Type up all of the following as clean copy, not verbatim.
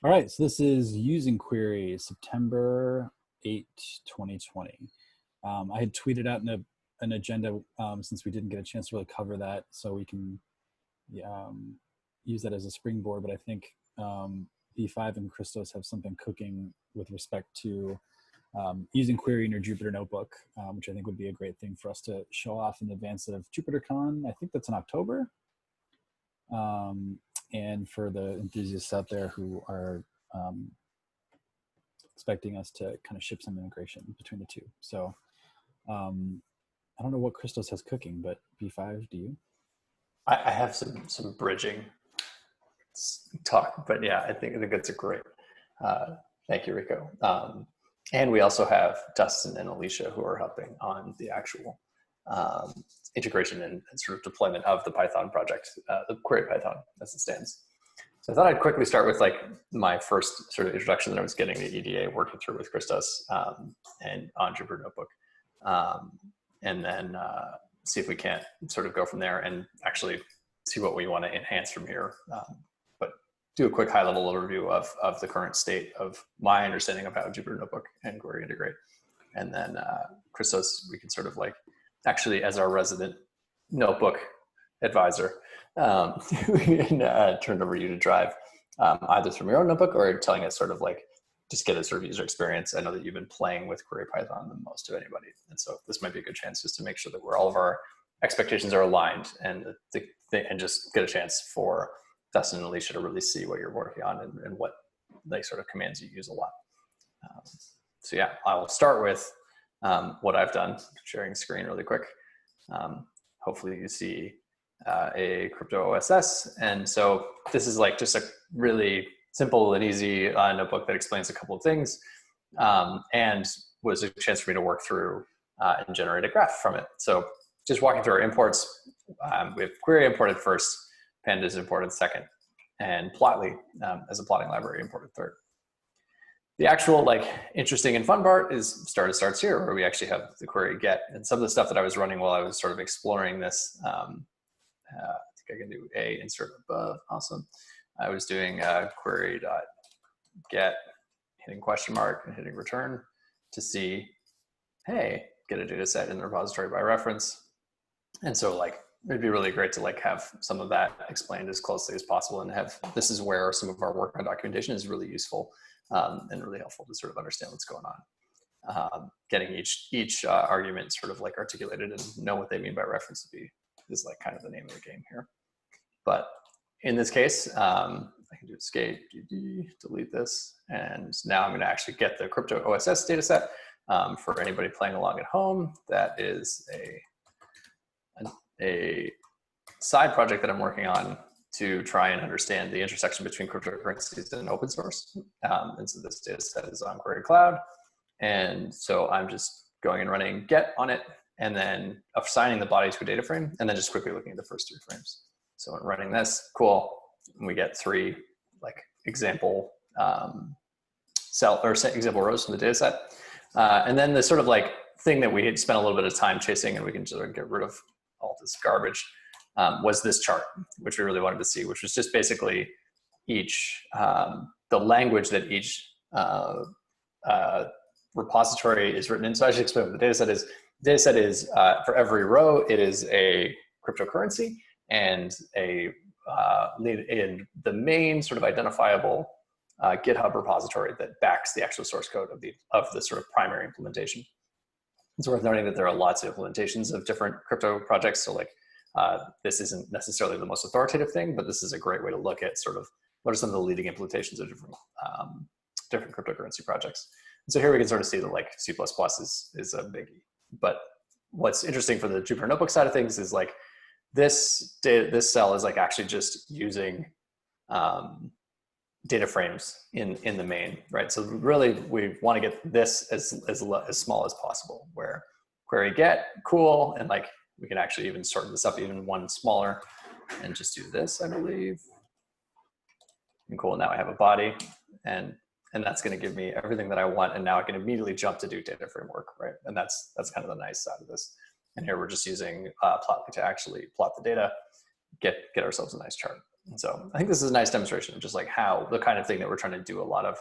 All right, so this is using queries, September 8, 2020. I had tweeted out an agenda since we didn't get a chance to really cover that, so we can use that as a springboard. But I think B5 and Christos have something cooking with respect to using query in your Jupyter Notebook, which I think would be a great thing for us to show off in advance of JupyterCon. I think that's in October. And for the enthusiasts out there who are expecting us to kind of ship some integration between the two. So I don't know what Christos has cooking, but B5, do you? I have some bridging talk, but yeah, I think it's a great. Thank you, Rico. And we also have Dustin and Alicia who are helping on the actual integration and sort of deployment of the Python project, the query Python as it stands. So I thought I'd quickly start with like my first sort of introduction that I was getting the EDA working through with Christos and on Jupyter Notebook. And then see if we can't sort of go from there and actually see what we want to enhance from here. But do a quick high-level overview of the current state of my understanding of how Jupyter Notebook and query integrate. And then Christos, we can sort of like, actually as our resident notebook advisor, we can turn over you to drive either from your own notebook or telling us sort of like, just get a sort of user experience. I know that you've been playing with query Python the most of anybody. And so this might be a good chance just to make sure that all of our expectations are aligned and just get a chance for Dustin and Alicia to really see what you're working on and what like sort of commands you use a lot. So yeah, I'll start with what I've done, sharing screen really quick. Hopefully you see a crypto OSS. And so this is like just a really simple and easy notebook that explains a couple of things and was a chance for me to work through and generate a graph from it. So just walking through our imports, we have query imported first, pandas imported second, and plotly as a plotting library imported third. The actual like interesting and fun part is starts here, where we actually have the query get. And some of the stuff that I was running while I was sort of exploring this, I think I can do a insert above, awesome. I was doing query.get, hitting question mark and hitting return to see, hey, get a data set in the repository by reference. And so like, it'd be really great to like have some of that explained as closely as possible and have, this is where some of our work on documentation is really useful and really helpful to sort of understand what's going on. Getting each argument sort of like articulated and know what they mean by reference is like kind of the name of the game here. But in this case, I can do escape, delete this, and now I'm going to actually get the crypto OSS data set. For anybody playing along at home, that is a side project that I'm working on to try and understand the intersection between cryptocurrencies and open source. And so this data set is on Query Cloud. And so I'm just going and running get on it, and then assigning the body to a data frame, and then just quickly looking at the first 3 frames. So I'm running this, cool. And we get 3 like example example rows from the data set. And then the sort of like thing that we had spent a little bit of time chasing, and we can sort of get rid of all this garbage, was this chart, which we really wanted to see, which was just basically the language that each repository is written in. So I should explain what the data set is. The data set is, for every row, it is a cryptocurrency and in the main sort of identifiable GitHub repository that backs the actual source code of the sort of primary implementation. It's worth noting that there are lots of implementations of different crypto projects. So like this isn't necessarily the most authoritative thing, but this is a great way to look at sort of what are some of the leading implementations of different cryptocurrency projects. And so here we can sort of see that like C++ is a biggie. But what's interesting for the Jupyter Notebook side of things is like this cell is like actually just using data frames in the main, right? So really we want to get this as small as possible, where query get, cool, and like we can actually even sort this up even one smaller and just do this, I believe. And cool, now I have a body, and that's going to give me everything that I want, and now I can immediately jump to do data framework, right? And that's kind of the nice side of this. And here we're just using Plotly to actually plot the data, get ourselves a nice chart. And so I think this is a nice demonstration of just like how the kind of thing that we're trying to do a lot of,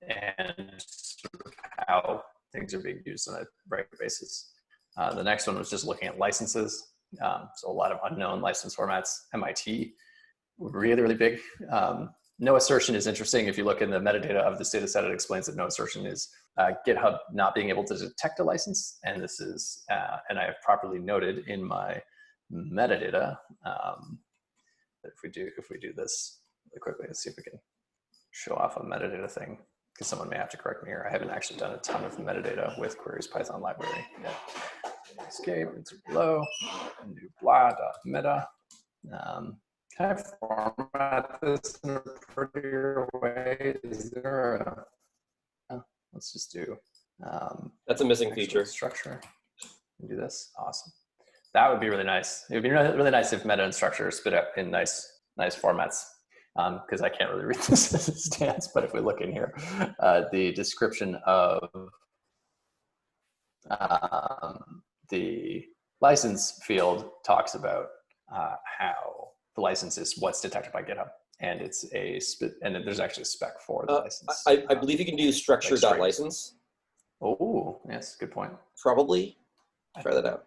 and sort of how things are being used on a regular basis. The next one was just looking at licenses. So a lot of unknown license formats. MIT, really, really big. No assertion is interesting. If you look in the metadata of this data set, it explains that no assertion is GitHub not being able to detect a license. And this is, and I have properly noted in my metadata, that if we do this really quickly, let's see if we can show off a metadata thing, because someone may have to correct me here. I haven't actually done a ton of metadata with queries Python library yet. Escape, insert below, new blah.meta. Can I format this in a prettier way? Is there a, let's just do. That's a missing feature. Structure. Do this, awesome. That would be really nice. It would be really nice if meta and structure spit up in nice formats. Because I can't really read this as it stands, but if we look in here, the description of the license field talks about how the license is what's detected by GitHub, and it's and there's actually a spec for the license. I believe you can do structure.license. Oh, yes, good point. Probably. Try that out.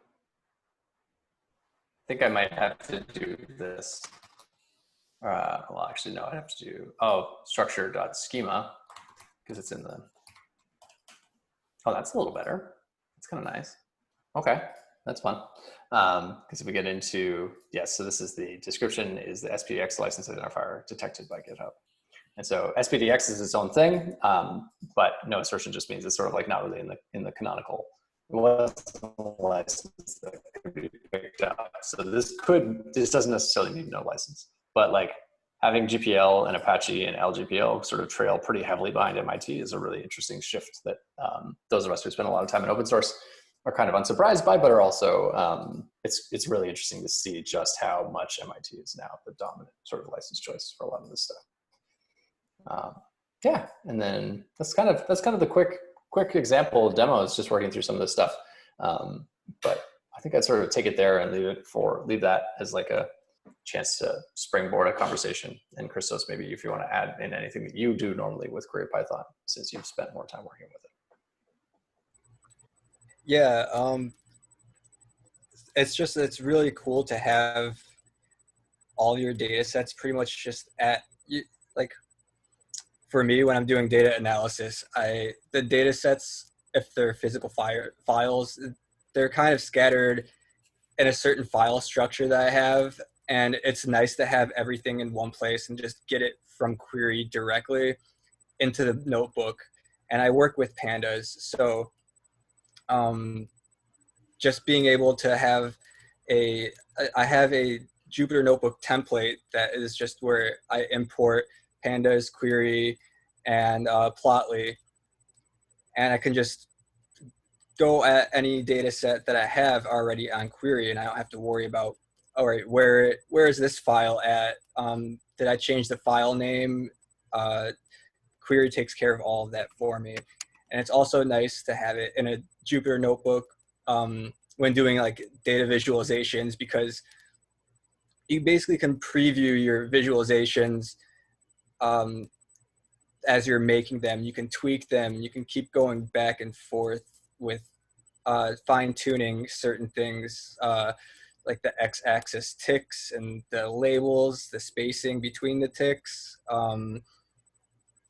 I think I might have to do this. Well, actually, no, I have to do, structure.schema, because it's in the, that's a little better. It's kind of nice. Okay, that's fun. Because if we get into, yes, so this is the description, is the SPDX license identifier detected by GitHub. And so SPDX is its own thing, but no assertion just means it's sort of like not really in the canonical. It wasn't a license that could be picked up. So this doesn't necessarily need no license. But like having GPL and Apache and LGPL sort of trail pretty heavily behind MIT is a really interesting shift that those of us who spend a lot of time in open source are kind of unsurprised by, but are also, it's really interesting to see just how much MIT is now the dominant sort of license choice for a lot of this stuff. Yeah, and then that's kind of the quick example demo is just working through some of this stuff. But I think I'd sort of take it there and leave that as like a chance to springboard a conversation. And Christos, maybe if you want to add in anything that you do normally with Query Python, since you've spent more time working with it. Yeah, it's really cool to have all your data sets pretty much just like for me when I'm doing data analysis, the data sets, if they're physical files, they're kind of scattered in a certain file structure that I have. And it's nice to have everything in one place and just get it from query directly into the notebook. And I work with pandas. So just being able to have I have a Jupyter Notebook template that is just where I import pandas, query, and Plotly. And I can just go at any data set that I have already on query, and I don't have to worry about, all right, where is this file at? Did I change the file name? Query takes care of all of that for me. And it's also nice to have it in a Jupyter Notebook when doing like data visualizations, because you basically can preview your visualizations as you're making them. You can tweak them. You can keep going back and forth with fine-tuning certain things, like the x-axis ticks and the labels, the spacing between the ticks.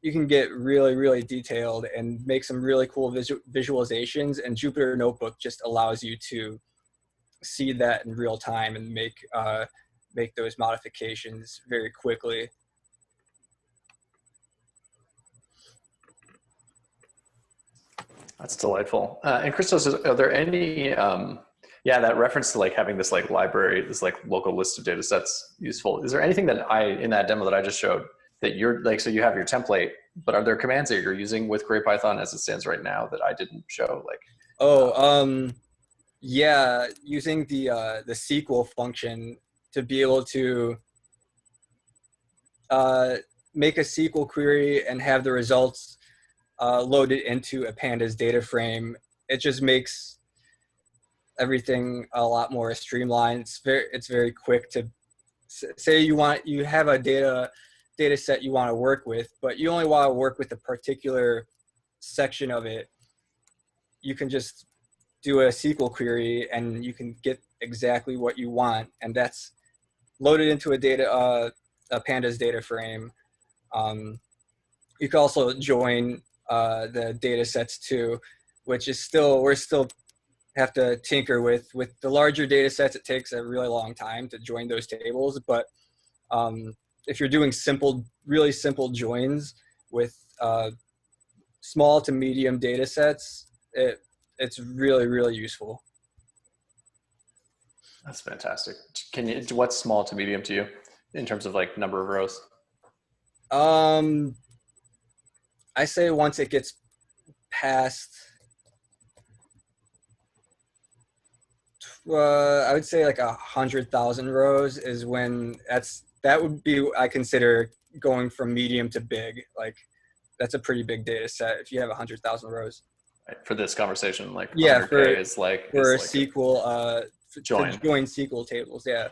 You can get really, really detailed and make some really cool visualizations, and Jupyter Notebook just allows you to see that in real time and make those modifications very quickly. That's delightful. And Christos, are there any, that reference to like having this like library, this like local list of data sets useful. Is there anything that in that demo that I just showed that you're like, so you have your template, but are there commands that you're using with Query Python as it stands right now that I didn't show? Like, yeah, using the SQL function to be able to make a SQL query and have the results loaded into a pandas data frame. It just makes everything a lot more streamlined. It's very quick to say you have a data set you want to work with, but you only want to work with a particular section of it. You can just do a SQL query and you can get exactly what you want, and that's loaded into a pandas data frame. You can also join the data sets too, which is we're still have to tinker with the larger data sets. It takes a really long time to join those tables, but if you're doing really simple joins with small to medium data sets, it's really, really useful. That's fantastic. What's small to medium to you in terms of like number of rows? I say once it gets past, I would say like 100,000 rows is when that would be, I consider going from medium to big. Like that's a pretty big data set if you have 100,000 rows. Right. For this conversation, like yeah, 100K is like SQL, join SQL tables. Yeah.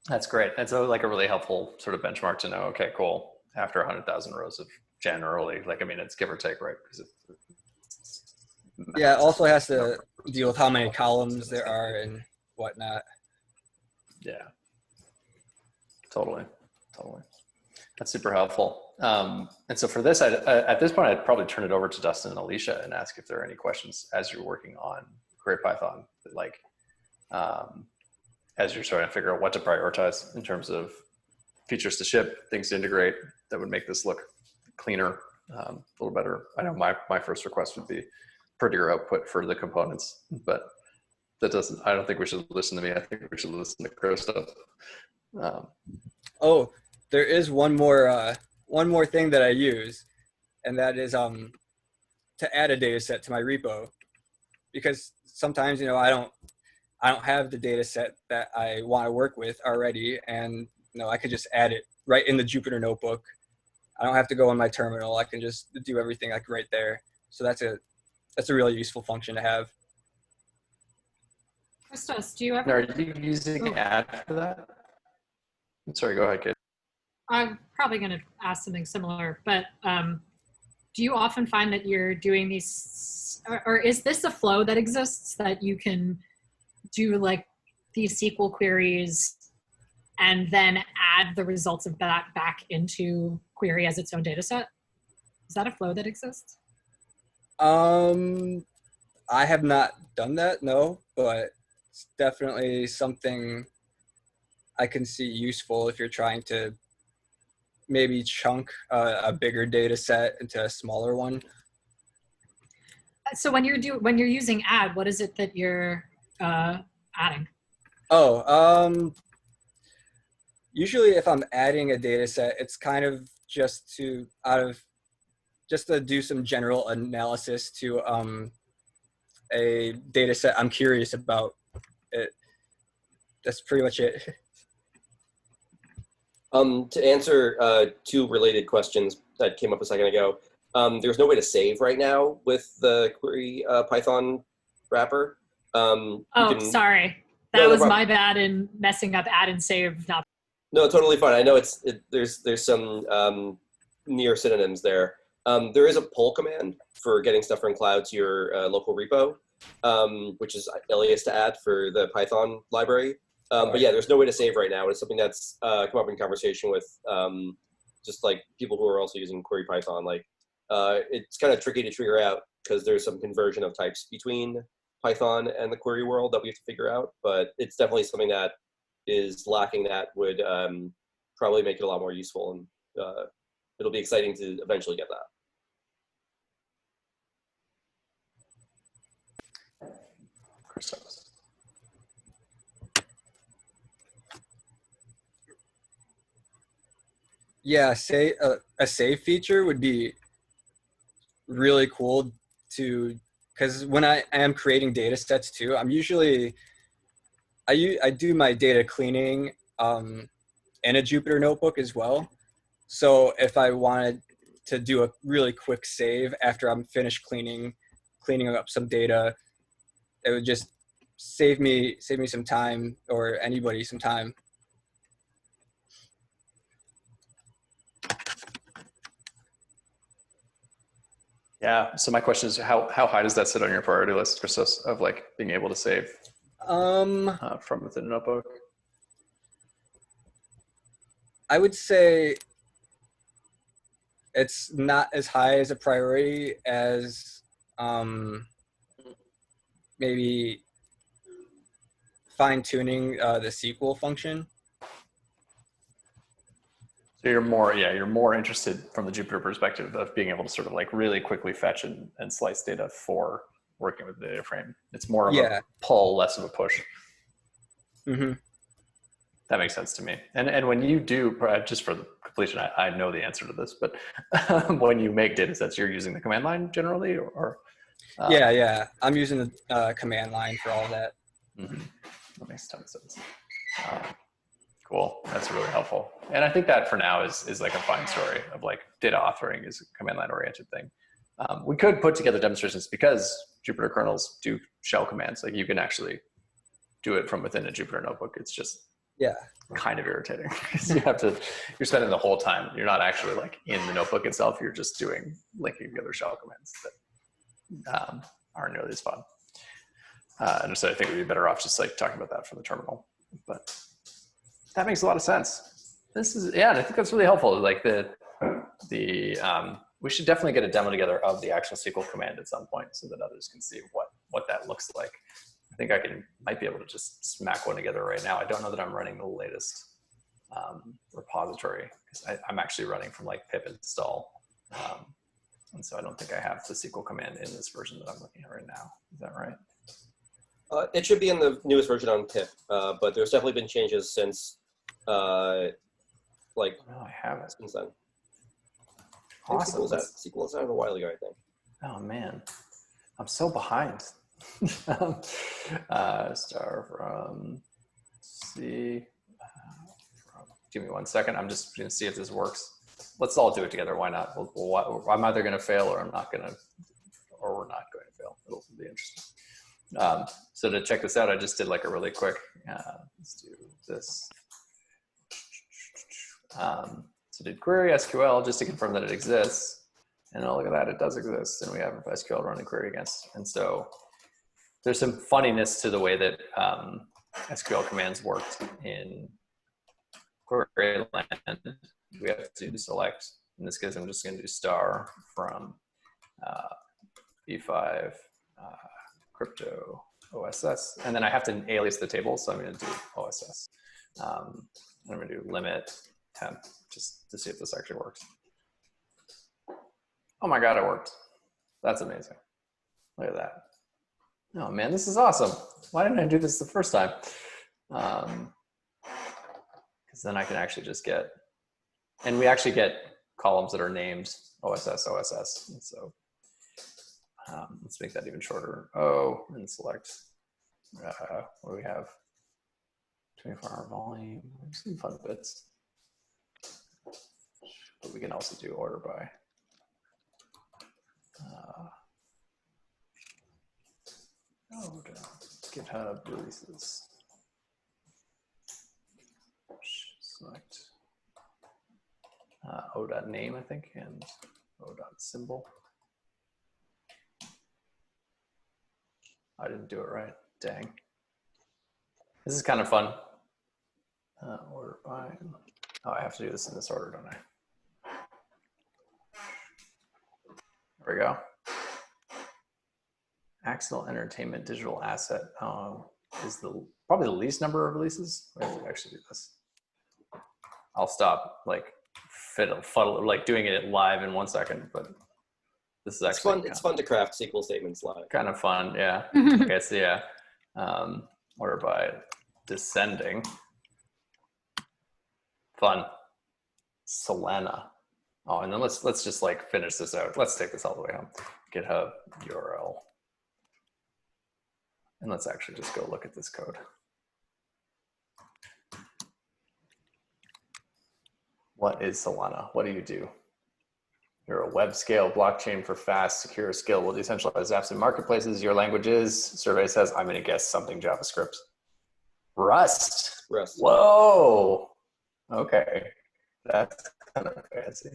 That's great. That's like a really helpful sort of benchmark to know. Okay, cool. After 100,000 rows of generally, like, I mean, it's give or take, right? Because it also has to deal with how many columns there are and whatnot. Yeah, totally. That's super helpful. And so for this, at this point, I'd probably turn it over to Dustin and Alicia and ask if there are any questions as you're working on Query Python, like as you're trying to figure out what to prioritize in terms of features to ship, things to integrate that would make this look cleaner, a little better. I know my first request would be prettier output for the components, but that doesn't, I don't think we should listen to me. I think we should listen to Chris stuff. Oh, there is one more thing that I use, and that is to add a data set to my repo, because sometimes, I don't have the data set that I want to work with already, and I could just add it right in the Jupyter Notebook. I don't have to go on my terminal. I can just do everything like right there. So that's a really useful function to have. Christos, do you ever? Are you using add for that? Sorry, go ahead, Kate. I'm probably going to ask something similar, but do you often find that you're doing these, or is this a flow that exists that you can do like these SQL queries and then add the results of that back into query as its own data set? Is that a flow that exists? I have not done that, no, but it's definitely something I can see useful if you're trying to maybe chunk a bigger data set into a smaller one. So when you're using add, what is it that you're adding? Usually if I'm adding a data set, it's kind of just to do some general analysis to a data set I'm curious about. That's pretty much it. To answer two related questions that came up a second ago, there's no way to save right now with the Query Python wrapper. Sorry. That was my bad in messing up add and save. No, totally fine. I know there's some near synonyms there. There is a pull command for getting stuff from cloud to your local repo, which is alias to add for the Python library. But yeah, there's no way to save right now. It's something that's come up in conversation with just like people who are also using Query Python. Like it's kind of tricky to figure out because there's some conversion of types between Python and the query world that we have to figure out. But it's definitely something that is lacking that would probably make it a lot more useful, and it'll be exciting to eventually get that. Christos. Yeah, a save feature would be really cool because when I am creating data sets too, I do my data cleaning in a Jupyter Notebook as well. So if I wanted to do a really quick save after I'm finished cleaning up some data, it would just save me some time, or anybody some time. Yeah. So my question is, how high does that sit on your priority list, Christos, of like being able to save from within a notebook? I would say it's not as high as a priority as maybe fine-tuning the SQL function. So you're more interested from the Jupyter perspective of being able to sort of like really quickly fetch and slice data for working with the data frame. It's more of a pull, less of a push. Mm-hmm. That makes sense to me. And when you do, just for the completion, I know the answer to this, but when you make data sets, you're using the command line generally, or yeah, I'm using the command line for all that. Mm-hmm. That makes a ton of sense. Cool. That's really helpful. And I think that for now is like a fine story of like data authoring is a command line oriented thing. We could put together demonstrations because Jupyter kernels do shell commands. Like you can actually do it from within a Jupyter notebook. It's just kind of irritating because you're spending the whole time. You're not actually like in the notebook itself. You're just linking together shell commands that aren't nearly as fun. And so I think we'd be better off just like talking about that from the terminal, but that makes a lot of sense. And I think that's really helpful. Like we should definitely get a demo together of the actual SQL command at some point so that others can see what that looks like. I think might be able to just smack one together right now. I don't know that I'm running the latest repository because I'm actually running from like pip install. And so I don't think I have the SQL command in this version that I'm looking at right now. Is that right? It should be in the newest version on pip, but there's definitely been changes since, I have it since then. Awesome. SQL was out a while ago, I think. Oh man, I'm so behind. Star from C. Give me 1 second. I'm just going to see if this works. Let's all do it together. Why not? I'm either going to fail or we're not going to fail. It'll be interesting. So to check this out, I just did like a really quick, let's do this. So did query SQL just to confirm that it exists. And oh, look at that, it does exist. And we have SQL running query against. And so there's some funniness to the way that SQL commands worked in query land. We have to select, in this case, I'm just going to do star from B5 crypto OSS, and then I have to alias the table, so I'm going to do OSS. I'm going to do limit temp just to see if this actually works. Oh my god, it worked. That's amazing. Look at that. Oh man, this is awesome. Why didn't I do this the first time? Because then I can actually just get, and we actually get columns that are named OSS, and so let's make that even shorter. Oh, and select, what do we have? 24-hour volume, some fun bits. But we can also do order by. GitHub releases. Select o.name, I think, and o.symbol. I didn't do it right. Dang. This is kind of fun. Order by. Oh, I have to do this in this order, don't I? There we go. Accidental entertainment digital asset is probably the least number of releases. I have to actually do this. I'll stop like fuddle like doing it live in 1 second, but this is actually it's fun to craft SQL statements live. Kind of fun, yeah. Okay, so yeah, order by descending. Fun. Solana. Oh, and then let's just like finish this out. Let's take this all the way home. GitHub URL. And let's actually just go look at this code. What is Solana? What do you do? You're a web scale blockchain for fast, secure, scalable, decentralized apps and marketplaces. Your language is, survey says, I'm going to guess something JavaScript. Rust. Rust. Whoa. Okay. That's kind of fancy.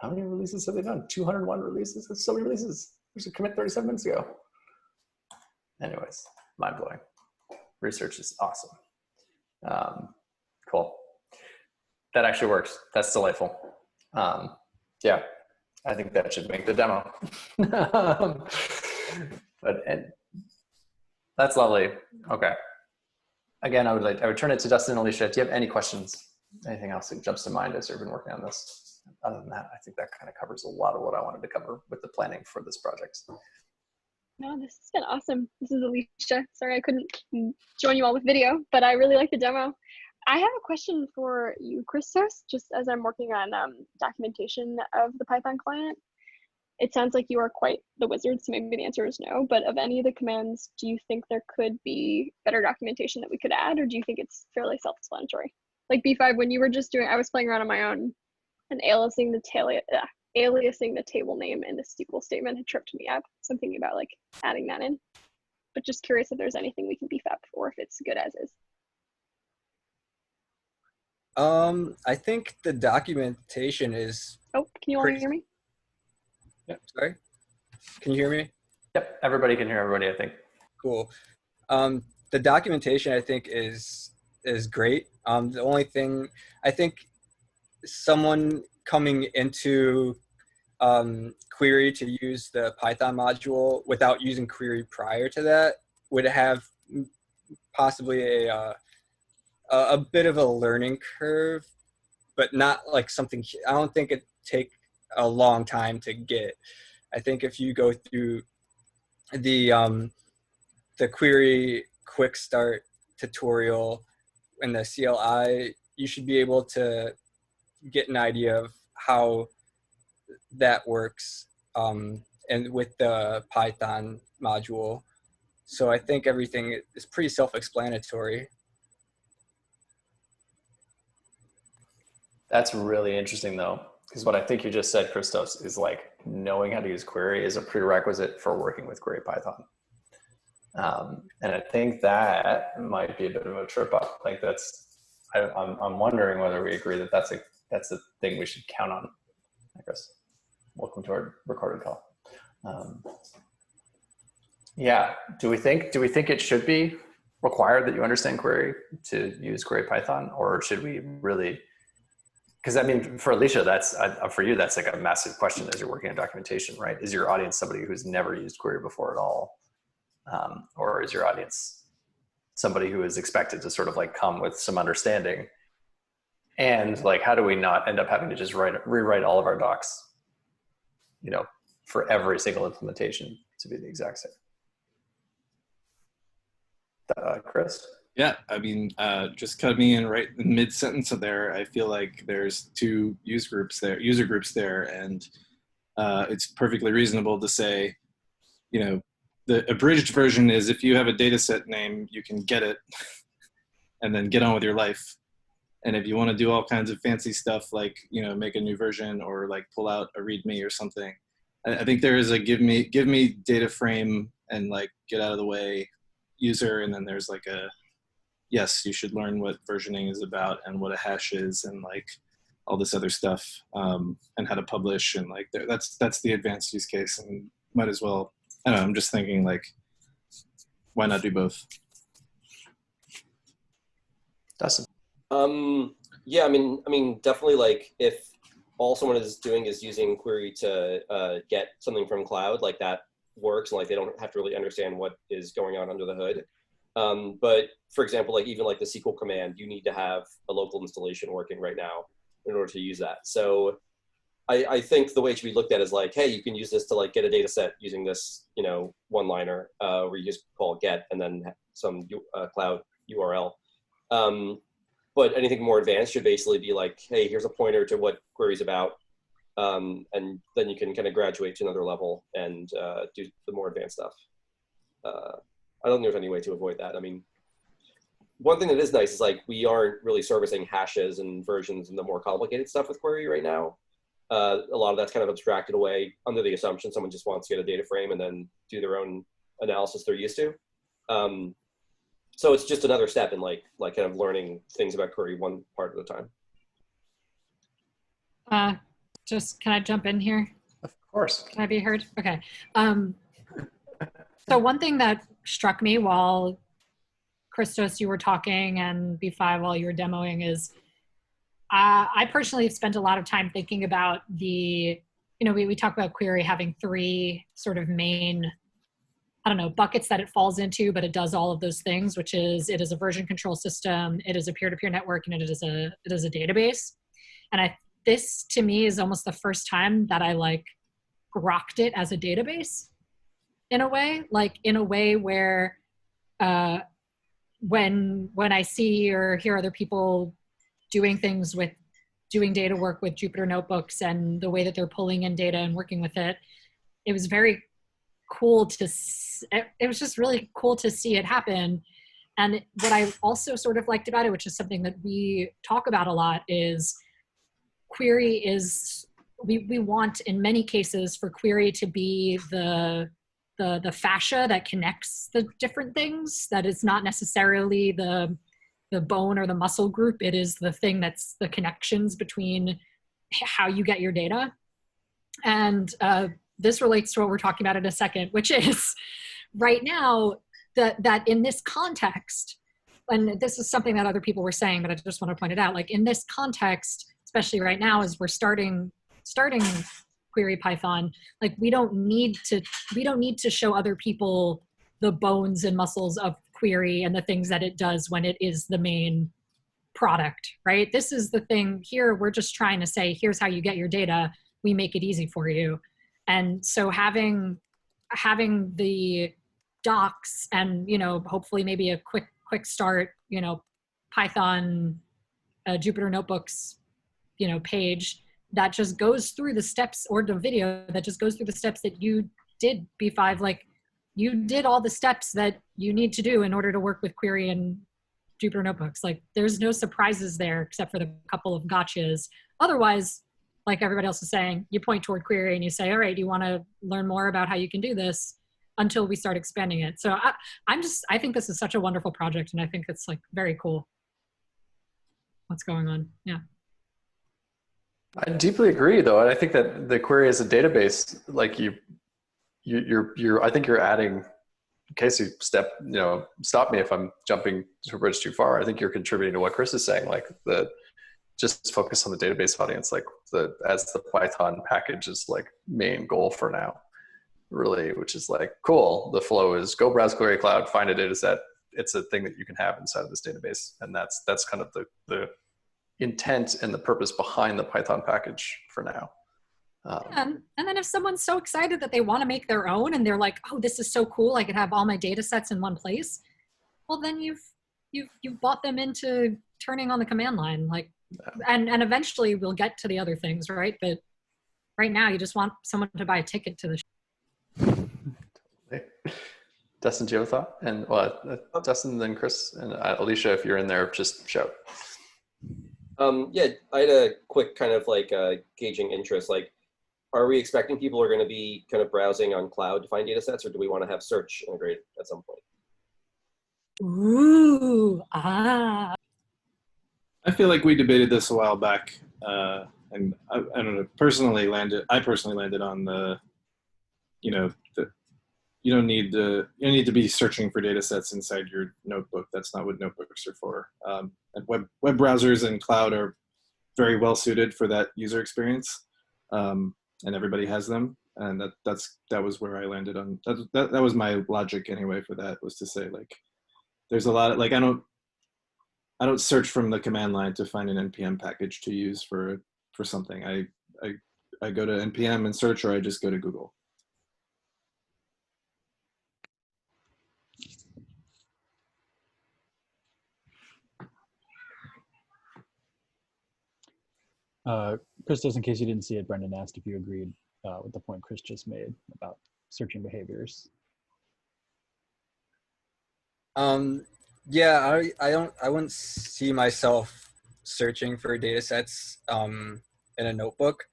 How many releases have they done? 201 releases? That's so many releases. There's a commit 37 minutes ago. Anyways, mind blowing. Research is awesome. Cool. That actually works. That's delightful. Yeah, I think that should make the demo. And that's lovely. Okay. Again, I would turn it to Dustin and Alicia. Do you have any questions? Anything else that jumps to mind as you've been working on this? Other than that, I think that kind of covers a lot of what I wanted to cover with the planning for this project. No, this has been awesome. This is Alicia. Sorry I couldn't join you all with video, but I really like the demo. I have a question for you, Christos, just as I'm working on documentation of the Python client. It sounds like you are quite the wizard, so maybe the answer is no, but of any of the commands, do you think there could be better documentation that we could add, or do you think it's fairly self-explanatory? Like B5, when you were just doing, I was playing around on my own, and aliasing the table name in the SQL statement had tripped me up. So I'm thinking about like adding that in, but just curious if there's anything we can beef up or if it's good as is. I think the documentation is. Oh, can you all hear me? Yep. Sorry. Can you hear me? Yep. Everybody can hear everybody, I think. Cool. The documentation I think is great. The only thing I think someone coming into query to use the Python module without using query prior to that would have possibly a bit of a learning curve, but not like something. I don't think it take a long time to get. I think if you go through the query quick start tutorial in the CLI, you should be able to get an idea of how that works and with the Python module. So I think everything is pretty self-explanatory. That's really interesting though, because what I think you just said, Christos, is like knowing how to use query is a prerequisite for working with query Python. And I think that might be a bit of a trip up. Like I'm wondering whether we agree that that's the thing we should count on. I guess. Welcome to our recorded call. Yeah. Do we think it should be required that you understand query to use query Python, or should we really? Because I mean, for Alicia, for you, that's like a massive question as you're working on documentation, right? Is your audience somebody who's never used query before at all? Or is your audience somebody who is expected to sort of like come with some understanding? And like, how do we not end up having to just rewrite all of our docs, for every single implementation to be the exact same? Chris? Yeah, I mean, just cut me in right in mid-sentence there. I feel like there's two user groups there, and it's perfectly reasonable to say, the abridged version is if you have a data set name, you can get it and then get on with your life. And if you want to do all kinds of fancy stuff like, make a new version or like pull out a README or something, I think there is a give me data frame and like get out of the way user. And then there's like a, yes, you should learn what versioning is about and what a hash is and like all this other stuff and how to publish. And like that's the advanced use case, and might as well. I don't know, I'm just thinking like, why not do both? Dustin? Yeah, I mean, definitely like if all someone is doing is using query to get something from cloud, like that works, and like they don't have to really understand what is going on under the hood. But for example, like even like the SQL command, you need to have a local installation working right now in order to use that. So I think the way it should be looked at is like, hey, you can use this to like get a data set using this, one-liner where you just call get and then some cloud URL. But anything more advanced should basically be like, hey, here's a pointer to what query's about. And then you can kind of graduate to another level and do the more advanced stuff. I don't think there's any way to avoid that. I mean, one thing that is nice is like we aren't really servicing hashes and versions and the more complicated stuff with query right now. A lot of that's kind of abstracted away under the assumption someone just wants to get a data frame and then do their own analysis they're used to. So it's just another step in like kind of learning things about query one part at a time. Just, can I jump in here? Of course. Can I be heard? Okay. So one thing that struck me while Christos, you were talking, and B5 while you were demoing is, I personally have spent a lot of time thinking about the, we talk about query having three sort of main, I don't know, buckets that it falls into, but it does all of those things, which is, it is a version control system, it is a peer-to-peer network, and it is a database. And this to me is almost the first time that I like rocked it as a database in a way where when I see or hear other people doing things with doing data work with Jupyter Notebooks and the way that they're pulling in data and working with it, it was very cool it was just really cool to see it happen. And what I also sort of liked about it, which is something that we talk about a lot, is query is, we want in many cases for query to be the fascia that connects the different things, that is not necessarily the bone or the muscle group. It is the thing that's the connections between how you get your data. And this relates to what we're talking about in a second, which is right now that in this context, and this is something that other people were saying, but I just want to point it out, like in this context, especially right now as we're starting query Python, like we don't need to show other people the bones and muscles of query and the things that it does when it is the main product, right? This is the thing here. We're just trying to say, here's how you get your data. We make it easy for you. And so having the docs and, hopefully maybe a quick start, Python, Jupyter Notebooks, page that just goes through the steps, or the video that just goes through the steps that you did, B5, like you did all the steps that you need to do in order to work with query and Jupyter Notebooks. Like there's no surprises there except for the couple of gotchas. Otherwise, like everybody else is saying, you point toward query and you say, all right, do you want to learn more about how you can do this, until we start expanding it. So I think this is such a wonderful project, and I think it's like very cool what's going on. Yeah. I deeply agree, though. And I think that the query as a database, like I think you're adding, in case you stop me if I'm jumping to a bridge too far. I think you're contributing to what Chris is saying, like just focus on the database audience, like as the Python package is like main goal for now, really, which is like, cool. The flow is go browse query cloud, find a data set. It's a thing that you can have inside of this database. And that's kind of the intent and the purpose behind the Python package for now. And then if someone's so excited that they want to make their own and they're like, oh, this is so cool, I could have all my data sets in one place. Well, then you've bought them into turning on the command line, like, and eventually we'll get to the other things, right? But right now you just want someone to buy a ticket to the show. Dustin, do you have a thought? And Dustin, then Chris, and Alicia, if you're in there, just shout. Yeah, I had a quick kind of like gauging interest. Like, are we expecting people are going to be kind of browsing on cloud to find data sets, or do we want to have search integrated at some point? Ooh, I feel like we debated this a while back, and I don't know. I personally landed on the, you don't need to be searching for data sets inside your notebook. That's not what notebooks are for. And web browsers and cloud are very well suited for that user experience, and everybody has them. And that was where I landed on. That was my logic anyway for that, was to say, like, there's a lot of, like, I don't search from the command line to find an npm package to use for something. I go to npm and search, or I just go to Google. Chris, just in case you didn't see it, Brendan asked if you agreed with the point Chris just made about searching behaviors. Yeah, I wouldn't see myself searching for data sets in a notebook.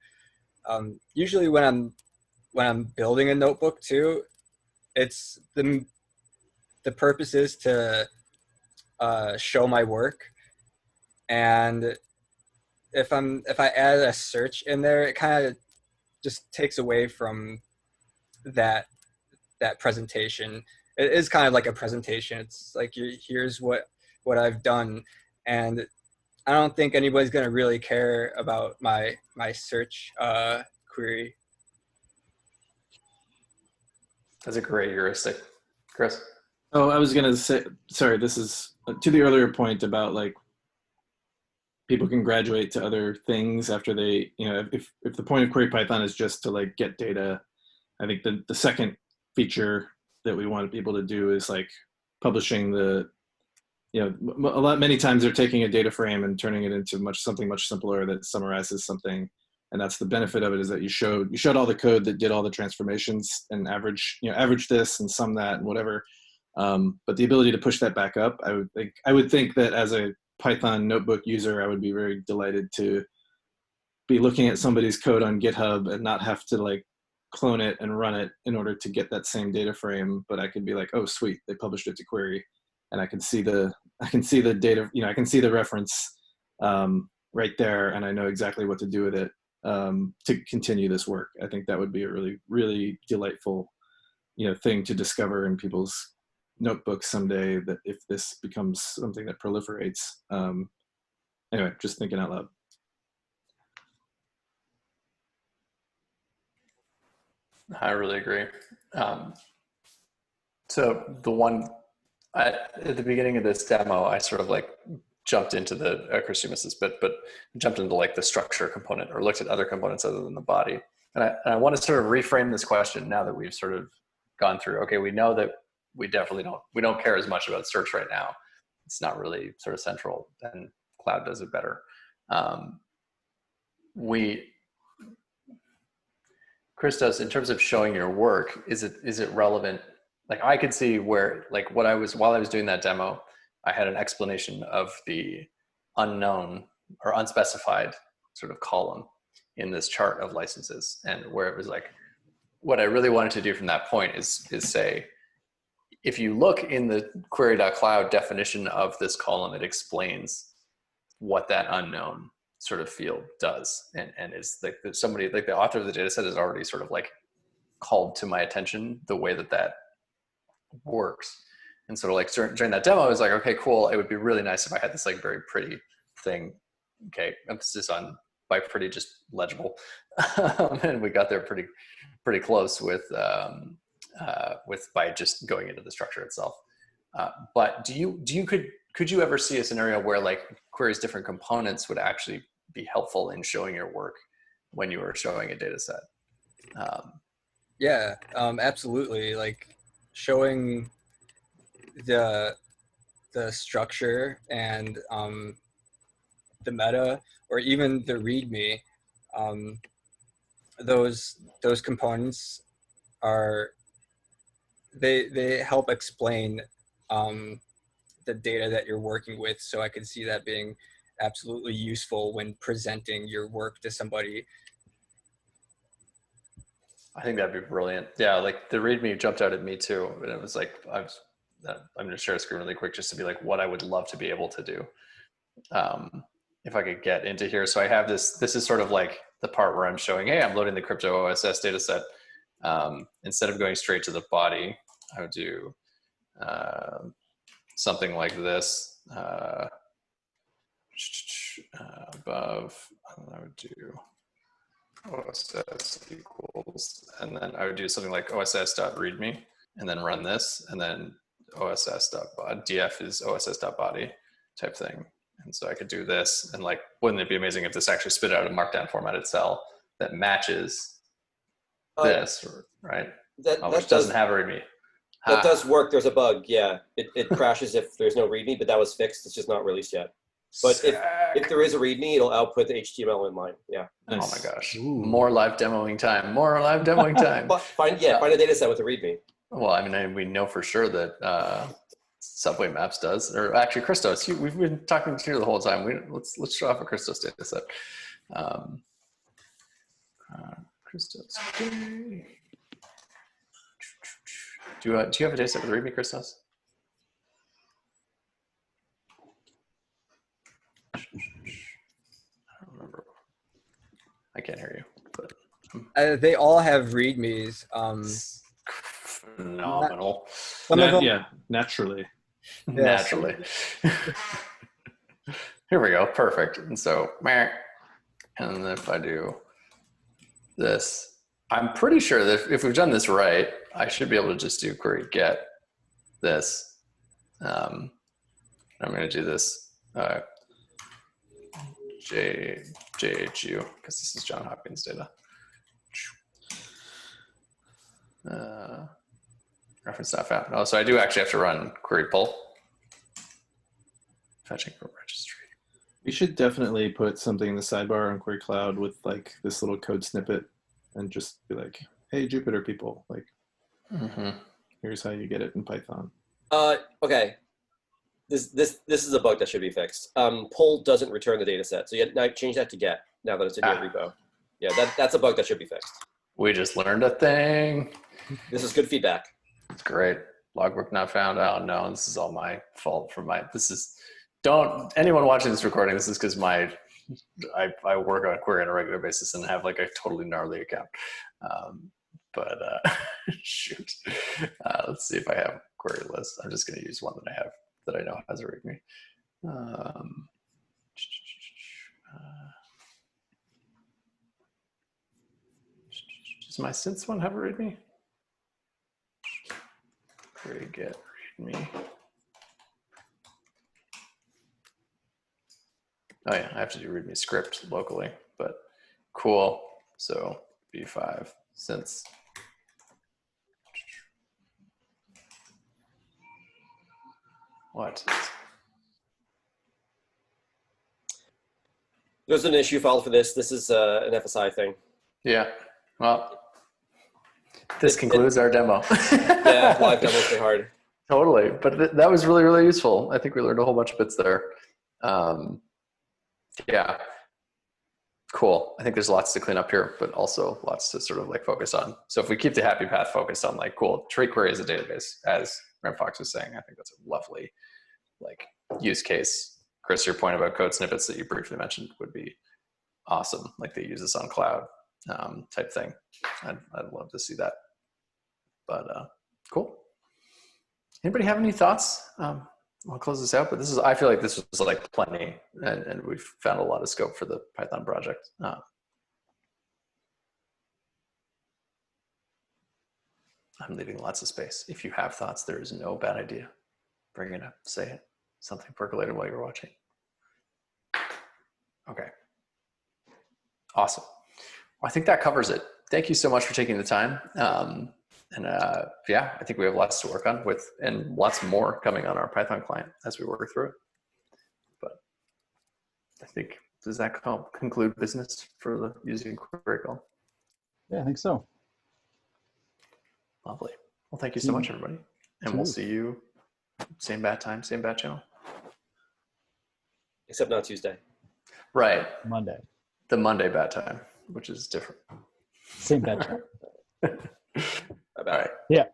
Usually when I'm building a notebook too, it's the purpose is to show my work, and if I add a search in there, it kind of just takes away from that presentation. It is kind of like a presentation. It's like, here's what I've done, and I don't think anybody's gonna really care about my search query. That's a great heuristic. Chris? Oh, I was gonna say, sorry, this is to the earlier point about like people can graduate to other things after they, you know, if the point of Query Python is just to like get data, I think the second feature that we want people to do is like publishing the, you know, many times they're taking a data frame and turning it into something much simpler that summarizes something. And that's the benefit of it, is that you showed all the code that did all the transformations and average this and sum that and whatever. But the ability to push that back up, I would think that as a Python notebook user, I would be very delighted to be looking at somebody's code on GitHub and not have to like clone it and run it in order to get that same data frame. But I could be like, oh, sweet, they published it to query, and I can see the data, you know, I can see the reference right there, and I know exactly what to do with it to continue this work. I think that would be a really, really delightful, you know, thing to discover in people's notebooks someday, that if this becomes something that proliferates. Anyway, just thinking out loud. I really agree. So at the beginning of this demo, I sort of like jumped into the Christumus's, but jumped into like the structure component, or looked at other components other than the body. And I want to sort of reframe this question now that we've sort of gone through, okay, we know that we don't care as much about search right now. It's not really sort of central, and cloud does it better. Christos, in terms of showing your work, is it relevant? Like I could see where, like while I was doing that demo, I had an explanation of the unknown or unspecified sort of column in this chart of licenses, and where it was like, what I really wanted to do from that point is say, if you look in the query.cloud definition of this column, it explains what that unknown sort of field does, and is like somebody, like the author of the data set, has already sort of like called to my attention the way that works. And sort of like during that demo, I was like, okay, cool. It would be really nice if I had this like very pretty thing. Okay, emphasis on by pretty, just legible. And we got there pretty close with by just going into the structure itself. But could you ever see a scenario where like query's different components would actually be helpful in showing your work when you were showing a data set? Yeah, absolutely. Like showing the structure and the meta, or even the README, those components are, they help explain the data that you're working with. So I could see that being absolutely useful when presenting your work to somebody. I think that'd be brilliant. Yeah, like the README jumped out at me too, and it was like, I'm going to share a screen really quick just to be like what I would love to be able to do. If I could get into here. So I have this is sort of like the part where I'm showing, hey, I'm loading the crypto OSS data set. Instead of going straight to the body, I would do something like this. Above, and I would do OSS equals, and then I would do something like OSS.readme, and then run this, and then OSS.df is OSS.body type thing. And so I could do this, and like, wouldn't it be amazing if this actually spit out a markdown formatted cell that matches this, right? Which doesn't have a README. That does work. There's a bug. Yeah, it crashes if there's no README, but that was fixed. It's just not released yet. But if there is a README, it'll output the HTML in line. Yeah. Nice. Oh my gosh. Ooh. More live demoing time. More live demoing time. Find a data set with a README. Well, I mean, we know for sure that Subway Maps does, or actually Christos. We've been talking to you the whole time. Let's show off a Christos data set. Christos. Do you have a dataset with README, Christos? I don't remember. I can't hear you. But They all have readmes. phenomenal. Some of them, Yeah, naturally. Naturally. Here we go. Perfect. And so, and then if I do this, I'm pretty sure that if we've done this right, I should be able to just do query get this. I'm going to do this JHU because this is John Hopkins data. Reference not found. Oh, so I do actually have to run query pull. Fetching from registry. We should definitely put something in the sidebar on Query Cloud with like this little code snippet and just be like, hey, Jupyter people, like, here's how you get it in Python. Okay. This is a bug that should be fixed. Pull doesn't return the data set. So now change that to get now that it's in your repo. Yeah, that's a bug that should be fixed. We just learned a thing. This is good feedback. It's great. Logbook not found. Oh no, this is all my fault for don't anyone watching this recording, this is because I work on query on a regular basis and have like a totally gnarly account. Shoot. Let's see if I have query list. I'm just going to use one that I have that I know has a README. Does my synths one have a README? Query get README. Oh yeah, I have to do README script locally, but cool. So B5 since. What? There's an issue file for this. This is an FSI thing. Yeah. Well, this concludes our demo. Yeah, live demo's pretty hard. Totally, but that was really, really useful. I think we learned a whole bunch of bits there. Yeah, cool. I think there's lots to clean up here, but also lots to sort of like focus on. So if we keep the happy path focused on like, cool, trade query as a database, as Graham Fox was saying, I think that's a lovely like use case. Chris, your point about code snippets that you briefly mentioned would be awesome. Like they use this on cloud type thing. I'd love to see that. But cool. Anybody have any thoughts? I'll close this out, but I feel like this was like plenty and we've found a lot of scope for the Python project. I'm leaving lots of space. If you have thoughts, there is no bad idea. Bring it up, say it. Something percolated while you're watching. Okay. Awesome. Well, I think that covers it. Thank you so much for taking the time. Yeah, I think we have lots to work on and lots more coming on our Python client as we work through it. But I think, does that conclude business for the using query call? Yeah, I think so. Lovely. Well, thank you so much, everybody. And we'll see you same bat time, same bat channel. Except not Tuesday. Right. Monday. The Monday bat time, which is different. Same bat channel. Bye-bye. All right. Yeah.